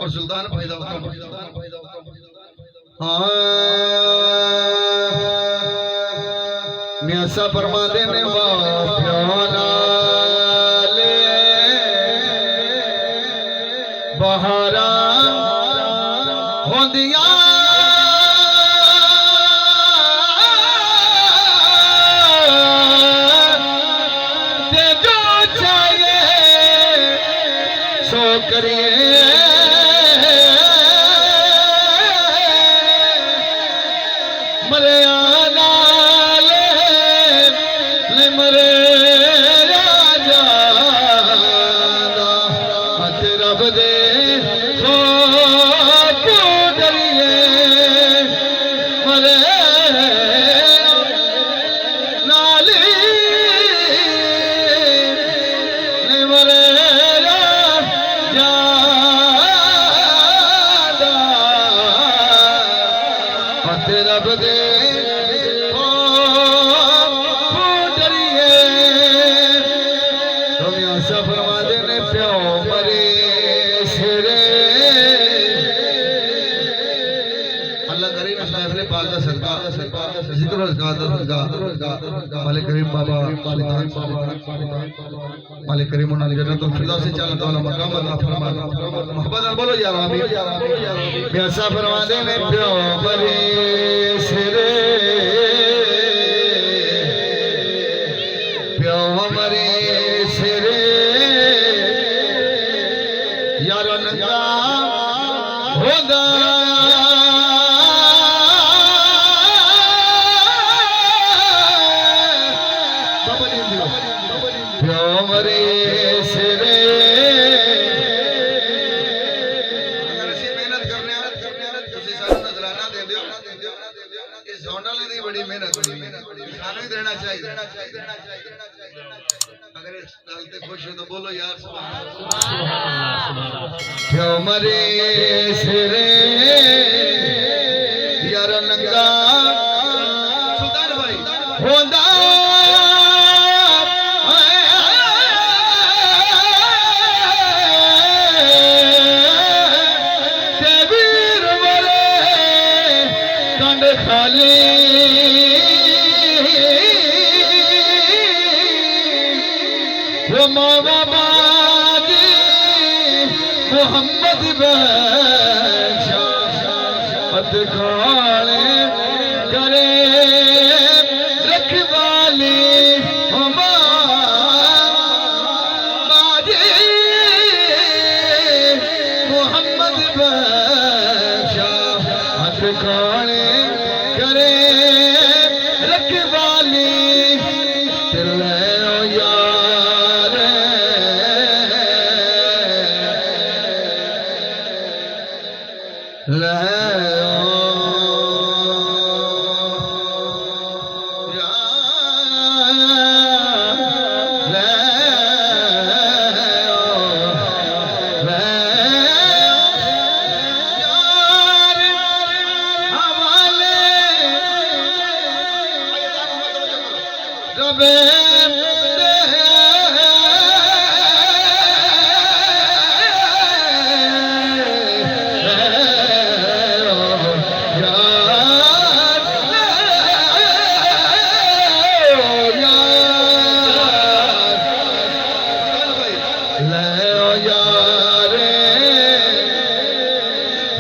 और सुल्तान फायदा न्यासा फरमा देने बहारा होंदिया जो चाहिए सो करिए मरे आना ले मरे राजा हथ रब दे सो डरिए मरे नाली ले मरे राजा हथ रब दे फरमा देने प्यो मरे सिरे अल्लाह करीम अपने पाक का सरकार जिक्र मालिक करीम बाबा मालिक करीम उन्होंने जन्नतुल फिरदौस से चालत वाला मकाम अता फरमा मोहब्बत बोलो यार आमीन प्यासा फरमा देने प्यो मरे सिरे प्यो मरे सिरे यार नंगा होदा मरे सिरे अगर ऐसी मेहनत करने नजराना दे दो इस जोनल दी बड़ी मेहनत सानू ही देना चाहिए अगर इस गल ते खुश हो तो बोलो यार सुभान अल्लाह मरे सिरे यार नंगा सुल्तान भाई होंदा खाली वो मावा बाजी मोहम्मद बद खाले करे रखवाली बाजी मोहम्मद बद खाले करे रखवाली ले यार ले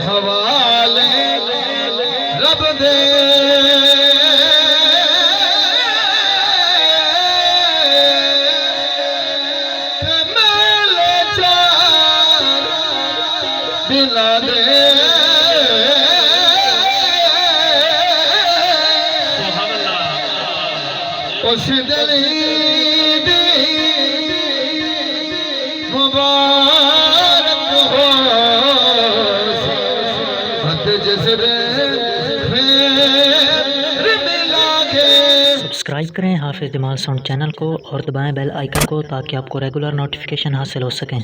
हवाले रब दे मेले चार दिला दे उस दली मुबारक हो सब्सक्राइब करें हाफिज़ जमाल साउंड चैनल को और दबाएं बेल आइकन को ताकि आपको रेगुलर नोटिफिकेशन हासिल हो सकें।